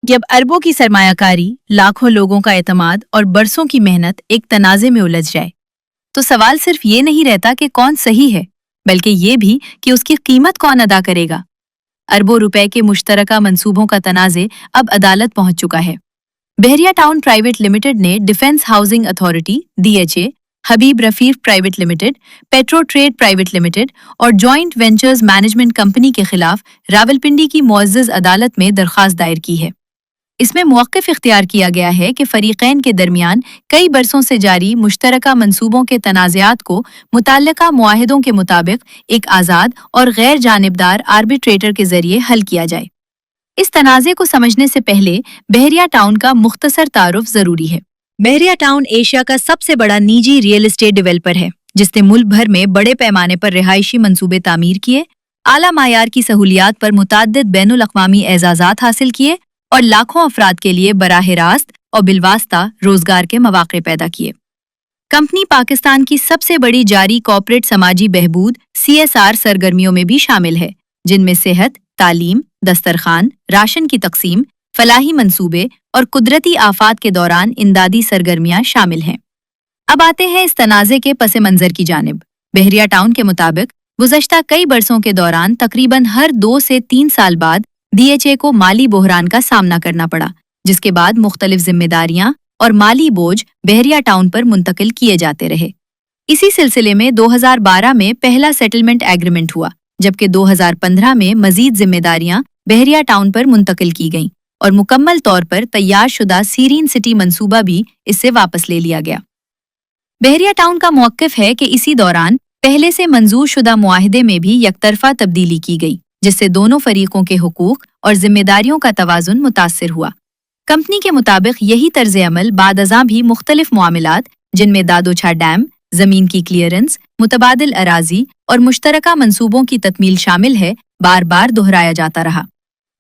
जब अरबों की सरमायाकारी, लाखों लोगों का एतमाद और बरसों की मेहनत एक तनाज़े में उलझ जाए, तो सवाल सिर्फ ये नहीं रहता कि कौन सही है, बल्कि ये भी कि उसकी कीमत कौन अदा करेगा। अरबों रुपए के मुश्तरका मंसूबों का तनाज़े अब अदालत पहुंच चुका है। बहरिया टाउन प्राइवेट लिमिटेड ने defence housing authority (DHA), Habib Rafiq private limited, petro trade private limited और जॉइंट वेंचर्स मैनेजमेंट कंपनी के खिलाफ रावलपिंडी की मुअज़्ज़ज़ अदालत में दरख्वास्त दायर की है। इसमें मौक़िफ़ इख्तियार किया गया है कि फ़रीक़ैन के दरमियान कई बरसों से जारी मुश्तरका मंसूबों के तनाज़ात को मुतल्लिका मुआहिदों के मुताबिक एक आज़ाद और गैर जानिबदार आर्बिट्रेटर के ज़रिए हल किया जाए। इस तनाज़े को समझने से पहले बहरिया टाउन का मुख्तसर तारुफ ज़रूरी है। बहरिया टाउन एशिया का सबसे बड़ा निजी रियल एस्टेट डेवलपर है, जिसने मुल्क भर में बड़े पैमाने पर रिहायशी मंसूबे तामीर किए, आला मायार की सहूलियात पर मुतअद्दिद बैनुल अक़वामी एज़ाज़ात हासिल किए और लाखों अफराद के लिए बराह रास्त और बिलवास्ता रोजगार के मौके पैदा किए। कंपनी पाकिस्तान की सबसे बड़ी जारी कॉर्पोरेट समाजी बहबूद (CSR) सरगर्मियों में भी शामिल है, जिनमें सेहत, तालीम, दस्तरखान, राशन की तकसीम, फलाही मंसूबे और कुदरती आफात के दौरान इमदादी सरगर्मियां शामिल हैं। अब आते हैं इस तनाज़े के पस मंज़र की जानिब। बहरिया टाउन के मुताबिक गुज़श्ता कई बरसों के दौरान तकरीबन हर 2 से 3 साल बाद DHA को माली बहरान का सामना करना पड़ा, जिसके बाद मुख्तलिफ जिम्मेदारियां और माली बोझ बहरिया टाउन पर मुंतकिल किए जाते रहे। इसी सिलसिले में 2012 में पहला सेटलमेंट एग्रीमेंट हुआ, जबकि 2015 में मजीद जिम्मेदारियां बहरिया टाउन पर मुंतकिल की गईं और मुकम्मल तौर पर तैयार शुदा सीरीन सिटी मंसूबा भी इससे वापस ले लिया गया। बहरिया टाउन का मौक़िफ़ है कि इसी दौरान पहले से मंजूर शुदा मुआहिदे में भी यकतरफा तब्दीली की गई, जिससे दोनों फरीकों के हुकूक और जिम्मेदारियों का तवाज़ुन मुतासिर हुआ। कंपनी के मुताबिक यही तर्ज अमल बादअज़ां भी मुख्तलिफ मामलात, जिनमें दादोछा डैम, ज़मीन की क्लियरेंस, मुतबादिल अराजी और मुश्तरका मंसूबों की तकमील शामिल है, बार बार दोहराया जाता रहा।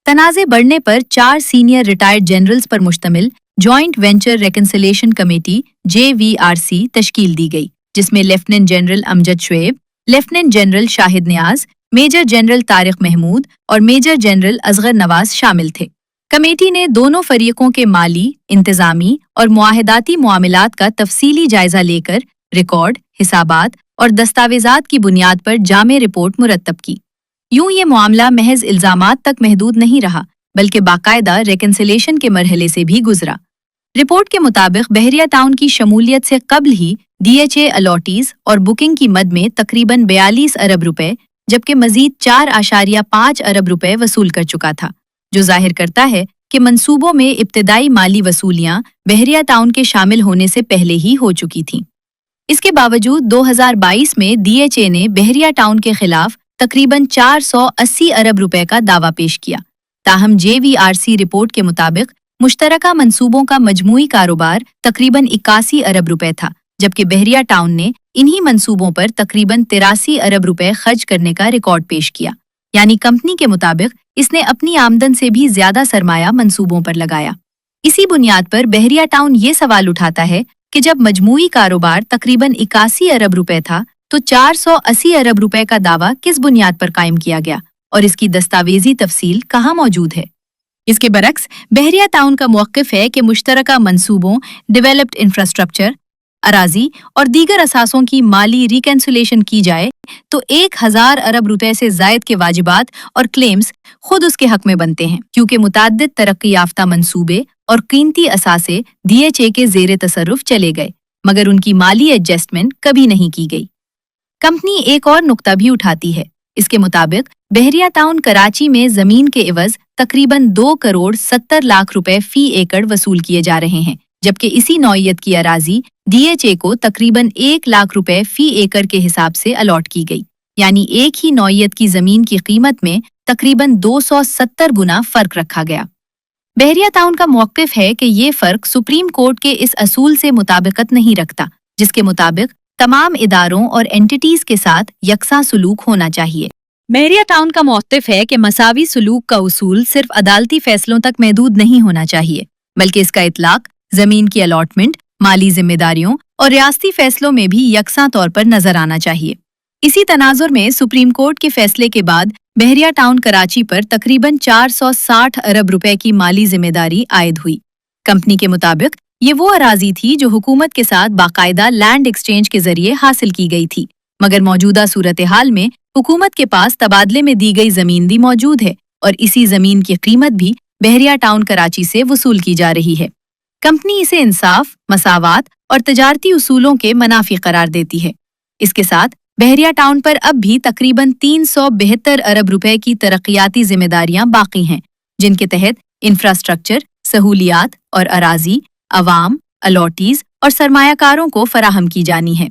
तनाज़े बढ़ने पर 4 सीनियर रिटायर्ड जनरल्स पर मुश्तमिल joint venture reconciliation committee (JVRC) तश्कील दी गई, जिसमें lieutenant general Amjad Shoaib, lieutenant general Shahid Niaz, major general Tariq Mahmood और मेजर जनरल असगर नवाज शामिल थे। कमेटी ने दोनों फरीकों के माली, इंतजामी और मुआहदाती मामलात का तफसीली जायजा लेकर रिकॉर्ड, हिसाबात और दस्तावेजात की बुनियाद पर जामे रिपोर्ट मुरतब की। यूं ये मामला महज इल्जामात तक महदूद नहीं रहा, बल्कि बाकायदा रेकन्सिलिएशन के मरहले से भी गुजरा। रिपोर्ट के मुताबिक बहरिया टाउन की शमूलियत से कबल ही DHA अलॉटीज और बुकिंग की मद में तकरीबन 42 अरब रुपए, जबकि मजीद 4.5 अरब रुपए वसूल कर चुका था, जो जाहिर करता है कि मंसूबों में इब्तिदाई माली वसूलियां बहरिया टाउन के शामिल होने से पहले ही हो चुकी थीं। इसके बावजूद 2022 में DHA ने बहरिया टाउन के खिलाफ तकरीबन 480 अरब रुपए का दावा पेश किया। ताहम JVRC रिपोर्ट के मुताबिक मुश्तरका मंसूबों का मजमूई कारोबार तकरीबन 81 अरब रुपए था, जबकि बहरिया टाउन ने इन्हीं मंसूबों पर तकरीबन 83 अरब रुपए खर्च करने का रिकॉर्ड पेश किया। यानी कंपनी के मुताबिक इसने अपनी आमदन से भी ज्यादा सरमाया मंसूबों पर लगाया। इसी बुनियाद पर बहरिया टाउन ये सवाल उठाता है कि जब मजमूई कारोबार तकरीबन 81 अरब रुपए था, तो 480 अरब रुपए का दावा किस बुनियाद पर कायम किया गया और इसकी दस्तावेजी तफसील कहाँ मौजूद है। इसके बरक्स बहरिया टाउन का मौक़िफ़ है कि मुश्तरका मंसूबों, डेवलप्ड इंफ्रास्ट्रक्चर, अराजी और दीगर असासों की माली रिकन्सिलिएशन की जाए तो 1000 अरब रुपए से जायद के वाजिबात और क्लेम्स खुद उसके हक में बनते हैं, क्योंकि मुताद्दिद तरक्की याफ्ता मंसूबे और कीमती असासे DHA के ज़ेरे तसर्रुफ चले गए, मगर उनकी माली एडजस्टमेंट कभी नहीं की गई। कंपनी एक और नुक्ता भी उठाती है। इसके मुताबिक बहरिया टाउन कराची में जमीन के इवज तकरीबन 2 करोड़ 70 लाख रुपए फी एकड़ वसूल किए जा रहे हैं, जबकि इसी नौइयत की अराजी DHA को तकरीबन 1 लाख रुपए फी एकड़ के हिसाब से अलॉट की गई। यानी एक ही नौइयत की जमीन की कीमत में तकरीबन 270 गुना फर्क रखा गया। बहरिया टाउन का मौक़िफ़ है कि ये फर्क सुप्रीम कोर्ट के इस असूल से मुताबिकत नहीं रखता, जिसके मुताबिक तमाम इदारों और एंटिटीज के साथ यकसा सलूक होना चाहिए। बहरिया टाउन का मौक़िफ़ है कि मसावी सलूक का उसूल सिर्फ अदालती फैसलों तक महदूद नहीं होना चाहिए, बल्कि इसका इतलाक जमीन की अलॉटमेंट, माली जिम्मेदारियों और रियासती फैसलों में भी यकसा तौर पर नजर आना चाहिए। इसी तनाजुर में सुप्रीम कोर्ट के फैसले के बाद बहरिया टाउन कराची पर तकरीबन 460 अरब रुपए की माली जिम्मेदारी आयद हुई। कंपनी के मुताबिक ये वो अराजी थी जो हुकूमत के साथ बाकायदा लैंड एक्सचेंज के जरिए हासिल की गई थी, मगर मौजूदा सूरत हाल में हुकूमत के पास तबादले में दी गई जमीन भी मौजूद है और इसी जमीन की कीमत भी बहरिया टाउन कराची से वसूल की जा रही है। कंपनी इसे इंसाफ, मसावात और तजारती उसूलों के मुनाफी करार देती है। इसके साथ बहरिया टाउन पर अब भी तकरीबन 372 अरब रुपए की तरक्याती जिम्मेदारियां बाकी हैं, जिनके तहत इंफ्रास्ट्रक्चर, सहूलियात और अराजी, अवाम, अलॉटीज और सरमायाकारों को फराहम की जानी है।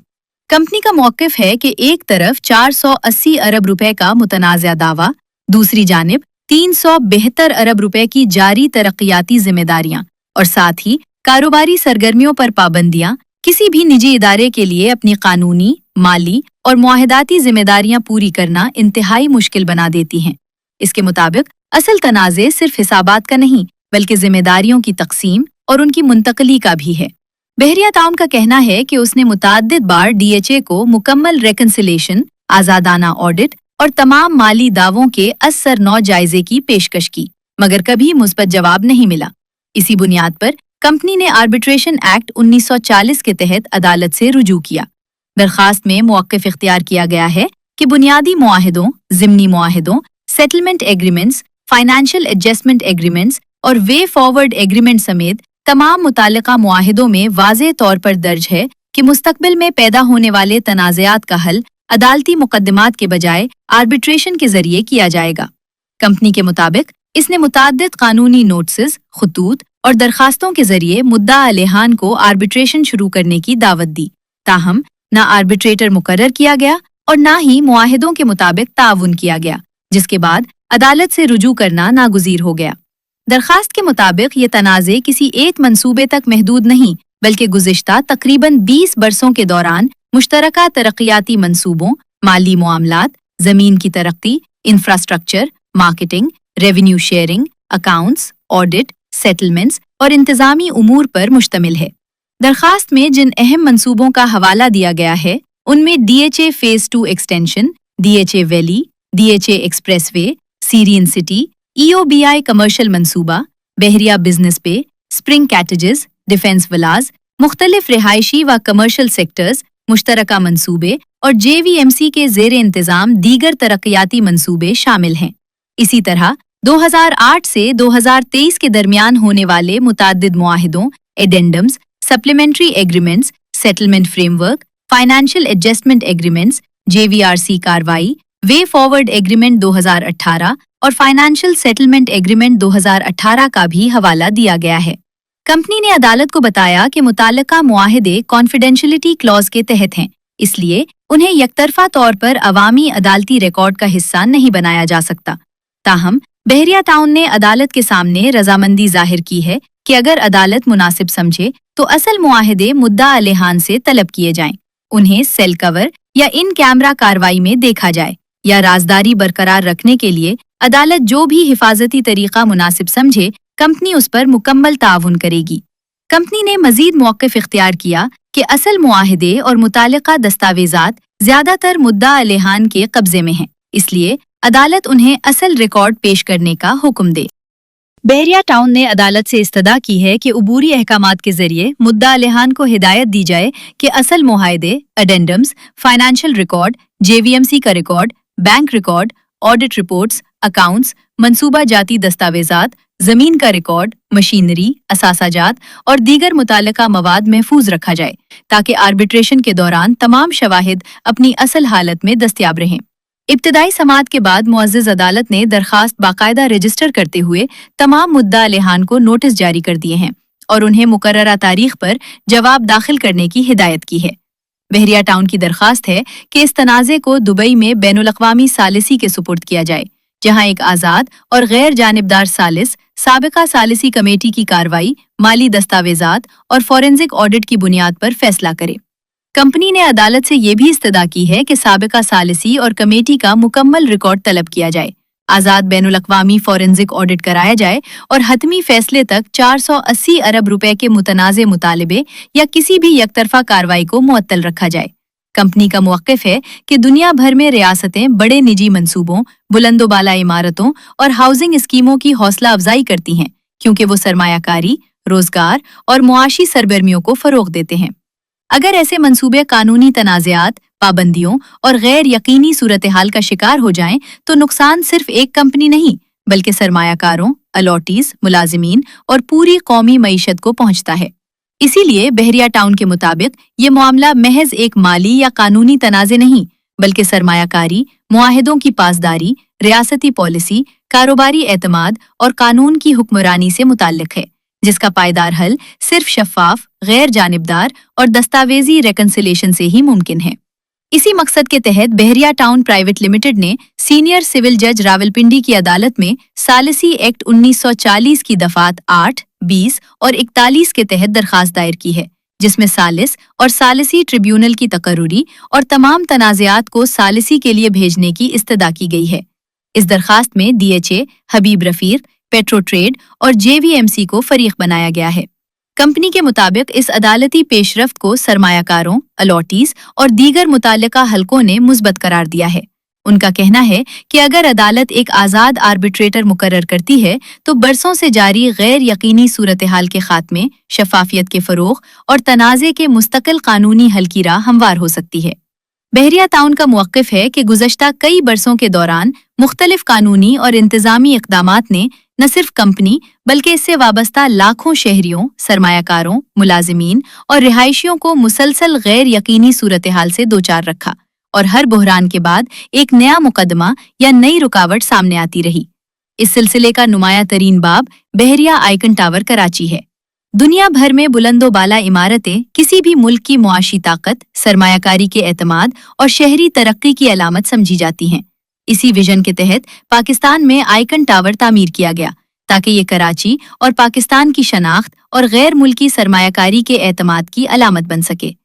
कंपनी का मौक़िफ़ है कि एक तरफ 480 अरब रुपए का मुतनाज़ा दावा, दूसरी जानिब 372 अरब रुपए की जारी तरक्याती जिम्मेदारियां और साथ ही कारोबारी सरगर्मियों पर पाबंदियां किसी भी निजी इदारे के लिए अपनी कानूनी, माली और मुआहदाती जिम्मेदारियां पूरी करना इंतहाई मुश्किल बना देती हैं। इसके मुताबिक असल तनाज़े सिर्फ हिसाबात का नहीं बल्कि जिम्मेदारियों की तकसीम और उनकी मुंतकली का भी है। बहरिया टाउन का कहना है कि उसने मुतअद्दिद बार DHA को मुकम्मल रेकन्सिलेशन, आज़ादाना ऑडिट और तमाम माली दावों के असर नौ जायजे की पेशकश की, मगर कभी मुस्बत जवाब नहीं मिला। इसी बुनियाद पर कंपनी ने आर्बिट्रेशन एक्ट 1940 के तहत अदालत से रुजू किया। दरखास्त में मौक़िफ़ इख्तियार किया गया है कि बुनियादी मुआहिदों, ज़िमनी मुआहिदों, settlement agreements, financial adjustment agreements और वे फॉरवर्ड एग्रीमेंट समेत तमाम मुतालिका मुआहिदों में वाज़ेह तौर पर दर्ज है कि मुस्तकबिल में पैदा होने वाले तनाज़ात का हल अदालती मुकदमात के बजाय आर्बिट्रेशन के जरिए किया जाएगा। कंपनी के मुताबिक इसने मुतअद्दिद कानूनी नोटिस, खतूत और दरखास्तों के जरिए मुद्दा अलेहान को आर्बिट्रेशन शुरू करने की दावत दी, ताहम न आर्बिट्रेटर मुकर्रर किया गया और न ही मुआहिदों के मुताबिक ताउन किया गया, जिसके बाद अदालत से रुजू करना नागुज़ीर हो गया। दरखास्त के मुताबिक ये तनाज़े किसी एक मंसूबे तक महदूद नहीं बल्कि गुज़िश्ता तकरीबन 20 बरसों के दौरान मुश्तरका तरक्याती मंसूबों, माली मामलात, ज़मीन की तरक्की, infrastructure, marketing, revenue sharing, accounts, audit, settlements और इंतज़ामी उमूर पर मुश्तमिल है। दरखास्त में जिन अहम मंसूबों का हवाला दिया गया है उनमें DHA phase 2 extension, DHA valley, DHA expressway, Syrian city, EOBI commercial मंसूबा, बहरिया बिजनेस पे, स्प्रिंग कैटेजेस, डिफेंस विलाज, मुख्तलिफ रिहायशी व कमर्शियल सेक्टर्स, मुश्तरका मंसूबे और JVMC के ज़ेर इंतज़ाम दीगर तरक्याती मंसूबे शामिल हैं। इसी तरह 2008 से 2023 के दरमियान होने वाले मुतअद्दिद मुआहिदों, addendums, supplementary agreements, settlement framework, financial adjustment agreements, JVRC कार्रवाई, वे फॉरवर्ड एग्रीमेंट 2018 और फाइनेंशियल सेटलमेंट एग्रीमेंट 2018 का भी हवाला दिया गया है। कंपनी ने अदालत को बताया कि मुताल्लिका मुआहिदे कॉन्फिडेंशियलिटी क्लॉज के तहत हैं, इसलिए उन्हें यकतरफा तौर पर अवामी अदालती रिकॉर्ड का हिस्सा नहीं बनाया जा सकता। ताहम बहरिया टाउन ने अदालत के सामने रजामंदी जाहिर की है कि अगर अदालत मुनासिब समझे तो असल मुआहिदे मुद्दा अलेहान से तलब किए जाएं, उन्हें सेल कवर या इन कैमरा कार्रवाई में देखा जाए या राजदारी बरकरार रखने के लिए अदालत जो भी हिफाजती तरीका मुनासिब समझे कंपनी उस पर मुकम्मल ताउन करेगी। कंपनी ने मजीद मौक़िफ़ इख्तियार किया कि असल मुआहिदे और मुतालिका दस्तावेजात ज़्यादातर मुद्दा अलेहान के कब्जे में हैं, इसलिए अदालत उन्हें असल रिकॉर्ड पेश करने का हुक्म दे। बहरिया टाउन ने अदालत से इस्तदा की है कि उबूरी अहकामात के जरिए मुद्दा अलेहान को हिदायत दी जाए कि असल मुआहिदे, अडेंडम्स, फाइनेंशियल रिकॉर्ड, JVMC का record, bank record, audit reports, accounts, मंसूबा जाती दस्तावेजात, जमीन का रिकॉर्ड, मशीनरी, असासाजात और दीगर मुतालिका मवाद महफूज रखा जाए ताकि आर्बिट्रेशन के दौरान तमाम शवाहिद अपनी असल हालत में दस्तयाब रहें। इब्तदाई समाअत के बाद मुअज़्ज़ज़ अदालत ने दरखास्त बाकायदा रजिस्टर करते हुए तमाम मुद्दा अलेहान को नोटिस जारी कर दिए हैं और उन्हें मुकर्ररा तारीख पर जवाब दाखिल करने की हिदायत की है। बहरिया टाउन की दरखास्त है कि इस तनाज़े को दुबई में बैनुल अक़वामी सालिसी के सुपुर्द किया जाए, जहां एक आज़ाद और गैर जानिबदार सालिस साबिका सालिसी कमेटी की कार्रवाई, माली दस्तावेजात और फॉरेंसिक ऑडिट की बुनियाद पर फैसला करे। कंपनी ने अदालत से ये भी इस्तदा की है कि साबिका सालिसी और कमेटी का मुकम्मल रिकॉर्ड तलब किया जाए, आज़ाद बैनुल अक़वामी फॉरेंसिक ऑडिट कराया जाए और हतमी फैसले तक 480 अरब रुपए के मुतनाज़े मुतालिबे या किसी भी यकतरफा कार्रवाई को मुअत्तल रखा जाए। कंपनी का मौक़िफ़ है कि दुनिया भर में रियासतें बड़े निजी मंसूबों, बुलंदोबाला इमारतों और हाउसिंग स्कीमों की हौसला अफजाई करती हैं, क्योंकि वो सरमायाकारी, रोजगार और मुआशी सरगर्मियों को फरोग देते हैं। अगर ऐसे मंसूबे कानूनी तनाज़ात, पाबंदियों और गैर यकीनी सूरत हाल का शिकार हो जाएं, तो नुकसान सिर्फ एक कंपनी नहीं, बल्कि सरमायाकारों, अलॉटीज, मुलाजिमीन और पूरी कौमी मईशत को पहुंचता है। इसीलिए बहरिया टाउन के मुताबिक ये मामला महज एक माली या कानूनी तनाज़े नहीं, बल्कि सरमायाकारी, मुआहिदों की पासदारी, रियासती पॉलिसी, कारोबारी एतमाद और कानून की हुक्मरानी से मुताल्लिक है, जिसका पायदार हल सिर्फ शफाफ, गैर जानिबदार और दस्तावेजी रेकन्सिलेशन से ही मुमकिन है। इसी मकसद के तहत बहरिया टाउन प्राइवेट लिमिटेड ने सीनियर सिविल जज रावलपिंडी की अदालत में सालिसी एक्ट 1940 की दफात 8, 20 और 41 के तहत दरखास्त दायर की है, जिसमें सालिस और सालिसी ट्रिब्यूनल की तकर्रुरी और तमाम तनाज़ात को सालिसी के लिए भेजने की इस्तदा की गई है। इस दरखास्त में DHA, Habib Rafiq, petro trade और JVMC को फरीक बनाया गया है। कंपनी के मुताबिक इस अदालती पेशरफ्त को सरमायाकारों, अलॉटीज और दीगर मुताल्लिका हलकों ने मुस्बत करार दिया है। उनका कहना है कि अगर अदालत एक आज़ाद आर्बिट्रेटर मुकर्रर करती है तो बरसों से जारी गैर यकीनी सूरत हाल के खात्मे, शफाफियत के फरोग और तनाज़े के मुस्तकिल कानूनी हल की राह हमवार हो सकती है। बहरिया टाउन का मौक़िफ़ है कि गुज़श्ता कई बरसों के दौरान मुख्तलिफ कानूनी और इंतज़ामी इक़दामात ने न सिर्फ कंपनी बल्कि इससे वाबस्ता लाखों शहरियों, सरमायाकारों, मुलाजिमीन और रिहायशियों को मुसलसल गैर यकीनी सूरत हाल से दोचार रखा और हर बुहरान के बाद एक नया मुकदमा या नई रुकावट सामने आती रही। इस सिलसिले का नुमाया तरीन बाब बहरिया आइकन टावर कराची है। दुनिया भर में बुलंदोबाला इमारतें किसी भी मुल्क की मुआशी ताकत, सरमायाकारी के एतमाद और शहरी तरक्की की अलामत समझी जाती हैं। इसी विजन के तहत पाकिस्तान में आइकन टावर तामीर किया गया ताकि ये कराची और पाकिस्तान की शनाख्त और गैर मुल्की सरमायाकारी के एतमाद की अलामत बन सके।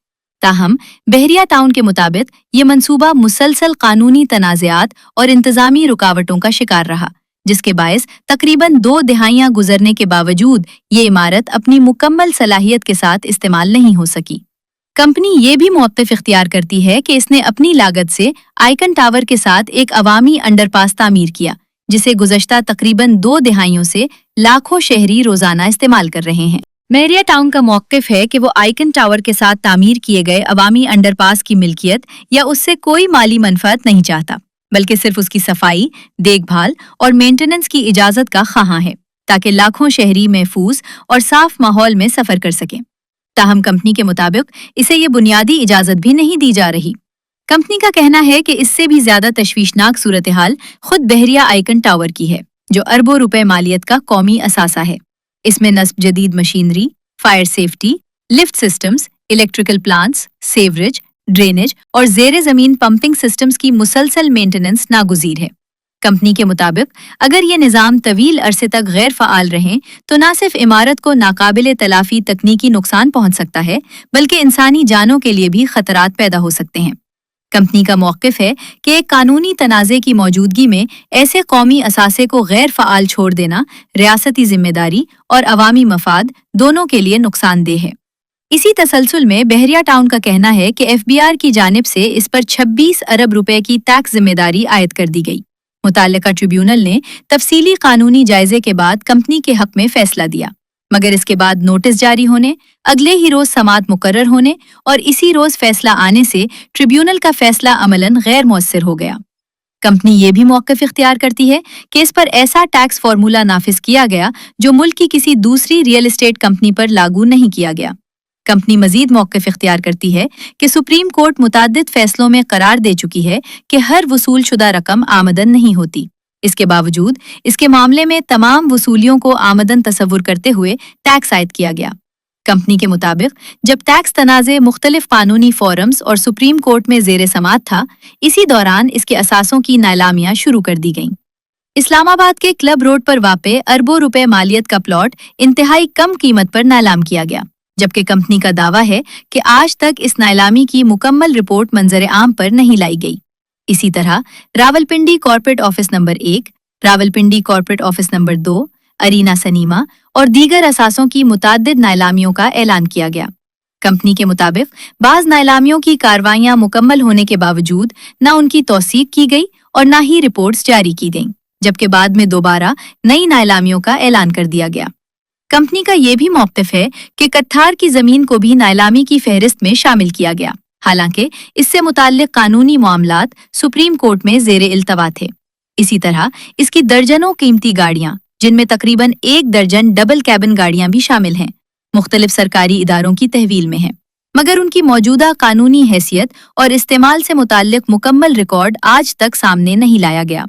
ताहम बहरिया टाउन के मुताबिक ये मंसूबा मुसलसल कानूनी तनाज़ात और इंतज़ामी रुकावटों का शिकार रहा, जिसके बायस तकरीबन 2 दहाइयां गुजरने के बावजूद ये इमारत अपनी मुकम्मल सलाहियत के साथ इस्तेमाल नहीं हो सकी। कंपनी ये भी मौक़िफ़ इख्तियार करती है कि इसने अपनी लागत से आइकन टावर के साथ एक अवामी अंडरपास तामीर किया, जिसे गुज़श्ता तकरीबन 2 दहाइयों से लाखों शहरी रोजाना इस्तेमाल कर रहे हैं। बहरिया टाउन का मौक़िफ़ है कि वो आइकन टावर के साथ तामीर किए गए अवामी अंडरपास की मिल्कियत या उससे कोई माली मनफात नहीं चाहता, बल्कि सिर्फ उसकी सफाई, देखभाल और मेंटेनेंस की इजाज़त का ख़्वाहां है, ताकि लाखों शहरी महफूज और साफ माहौल में सफ़र कर सकें। ताहम कंपनी के मुताबिक इसे ये बुनियादी इजाज़त भी नहीं दी जा रही। कंपनी का कहना है कि इससे भी ज्यादा तशवीशनाक सूरत हाल खुद बहरिया आइकन टावर की है, जो अरबों रुपए मालियत का कौमी असासा है। इसमें नस्ब जदीद machinery, fire safety, lift systems, electrical plants, sewerage, drainage और ज़ेरे ज़मीन पंपिंग सिस्टम्स की मुसलसल मेंटेनेंस नागुज़ीर है। कंपनी के मुताबिक अगर ये निज़ाम तवील अरसे तक गैर फ़ाल रहें तो न सिर्फ इमारत को नाकाबिले तलाफ़ी तकनीकी नुकसान पहुंच सकता है, बल्कि इंसानी जानों के लिए भी खतरात पैदा हो सकते हैं। कंपनी का मौक़िफ़ है कि एक कानूनी तनाज़े की मौजूदगी में ऐसे कौमी असासे को गैर फ़ाल छोड़ देना रियासती जिम्मेदारी और अवामी मफाद दोनों के लिए नुकसानदेह है। इसी तसलसल में बहरिया टाउन का कहना है कि FBR की जानिब से इस पर 26 अरब रुपए की टैक्स जिम्मेदारी आयद कर दी गई। मुताल्लिका ट्रिब्यूनल ने तफसीली कानूनी जायजे के बाद कंपनी के हक में फैसला दिया, मगर इसके बाद नोटिस जारी होने, अगले ही रोज समाअत मुकर्रर होने और इसी रोज फैसला आने से ट्रिब्यूनल का फैसला अमलन गैर मुअस्सिर हो गया। कंपनी ये भी मौक़िफ़ इख्तियार करती है कि इस पर ऐसा टैक्स फार्मूला नाफिज किया गया जो मुल्क की किसी दूसरी रियल एस्टेट कंपनी पर लागू नहीं किया गया। कंपनी मजीद मौक़िफ़ इख्तियार करती है कि सुप्रीम कोर्ट मुताद्दिद फैसलों में करार दे चुकी है कि हर वसूल शुदा रकम आमदन नहीं होती। इसके बावजूद इसके मामले में तमाम वसूलियों को आमदन तसव्वुर करते हुए टैक्स आयद किया गया। कंपनी के मुताबिक जब टैक्स तनाज़े मुख्तलिफ कानूनी फोरम्स और सुप्रीम कोर्ट में ज़ेरे समाअत था, इसी दौरान इसके असासों की नालामियां शुरू कर दी गईं। इस्लामाबाद के क्लब रोड पर वाक़े अरबों रुपए मालियत का प्लॉट इंतहाई कम कीमत पर नालाम किया गया, जबकि कंपनी का दावा है कि आज तक इस नालामी की मुकम्मल रिपोर्ट मंजर आम पर नहीं लाई गई। इसी तरह Rawalpindi corporate office number 1, Rawalpindi corporate office number 2, arena cinema और दीगर असासों की मुताद्दिद नालामियों का ऐलान किया गया। कंपनी के मुताबिक बाज नीलामियों की कार्रवाइयां मुकम्मल होने के बावजूद न उनकी तौसीक की गई और न ही रिपोर्ट्स जारी की गईं, जबकि बाद में दोबारा नई नीलामियों का ऐलान कर दिया गया। कंपनी का ये भी मौक़िफ़ है कि कत्थार की जमीन को भी नीलामी की फहरिस्त में शामिल किया गया, हालांकि इससे मुताल्लिक कानूनी मामलात सुप्रीम कोर्ट में ज़ेरे इल्तवा थे। इसी तरह इसकी दर्जनों कीमती गाड़ियां, जिनमें तकरीबन 1 दर्जन डबल कैबिन गाड़ियां भी शामिल हैं, मुख्तलिफ सरकारी इदारों की तहवील में हैं, मगर उनकी मौजूदा कानूनी हैसियत और इस्तेमाल से मुताल्लिक मुकम्मल रिकॉर्ड आज तक सामने नहीं लाया गया।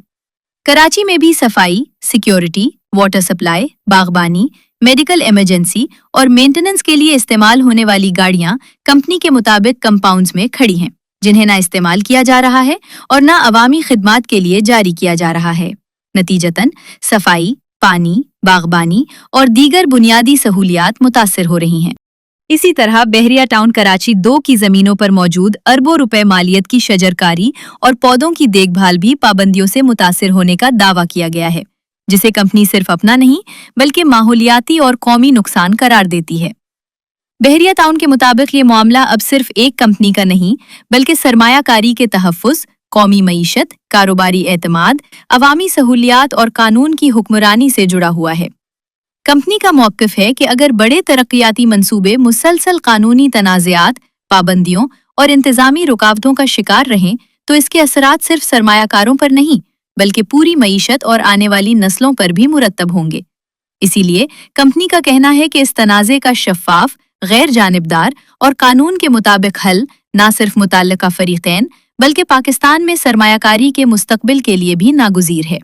कराची में भी सफाई, सिक्योरिटी, वाटर सप्लाई, बागबानी, मेडिकल इमरजेंसी और मेंटेनेंस के लिए इस्तेमाल होने वाली गाड़ियां कंपनी के मुताबिक कंपाउंड्स में खड़ी हैं, जिन्हें ना इस्तेमाल किया जा रहा है और ना अवामी खिदमात के लिए जारी किया जा रहा है। नतीजतन सफाई, पानी, बागबानी और दीगर बुनियादी सहूलियात मुतासिर हो रही हैं। इसी तरह बहरिया टाउन कराची 2 की जमीनों पर मौजूद अरबों रुपए मालियत की शजरकारी और पौधों की देखभाल भी पाबंदियों से मुतासिर होने का दावा किया गया है, जिसे कंपनी सिर्फ अपना नहीं बल्कि माहौलियाती और कौमी नुकसान करार देती है। बहरिया टाउन के मुताबिक ये मामला अब सिर्फ एक कंपनी का नहीं बल्कि सरमायाकारी के तहफ़्फ़ुज़, कौमी मईशत, कारोबारी एतमाद, अवामी सहूलियात और कानून की हुक्मरानी से जुड़ा हुआ है। कंपनी का मौक़िफ़ है कि अगर बड़े तरक्याती मंसूबे मुसलसल कानूनी तनाज़ात, पाबंदियों और इंतज़ामी रुकावटों का शिकार रहें तो इसके असरात सिर्फ सरमायाकारों पर नहीं बल्कि पूरी मईशत और आने वाली नस्लों पर भी मुरत्तब होंगे। इसीलिए कंपनी का कहना है कि इस तनाज़े का शफ़ाफ़, गैर जानिबदार और कानून के मुताबिक हल न सिर्फ मुतल्लिका फ़रीक़ैन बल्कि पाकिस्तान में सरमायाकारी के मुस्तक़बिल के लिए भी नागुज़ीर है।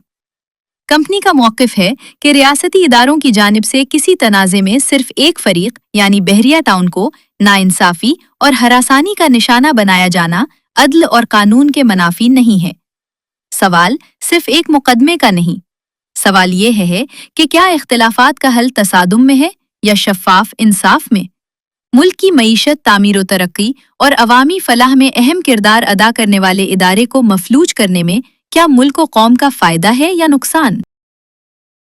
कंपनी का मौक़िफ़ है कि रियासती इदारों की जानिब से किसी तनाज़े में सिर्फ एक फरीक यानी बहरिया टाउन को नाइंसाफ़ी और हरासानी का निशाना बनाया जाना अदल और कानून के मनाफी नहीं है। सवाल सिर्फ एक मुकदमे का नहीं, सवाल ये है कि क्या इख्तिलाफ़ात का हल तसादुम में है या शफ़ाफ़ इंसाफ में। मुल्क की मईशत, तामीर व तरक्की और अवामी फलाह में अहम किरदार अदा करने वाले इदारे को मफलूज करने में क्या मुल्क व कौम का फ़ायदा है या नुकसान।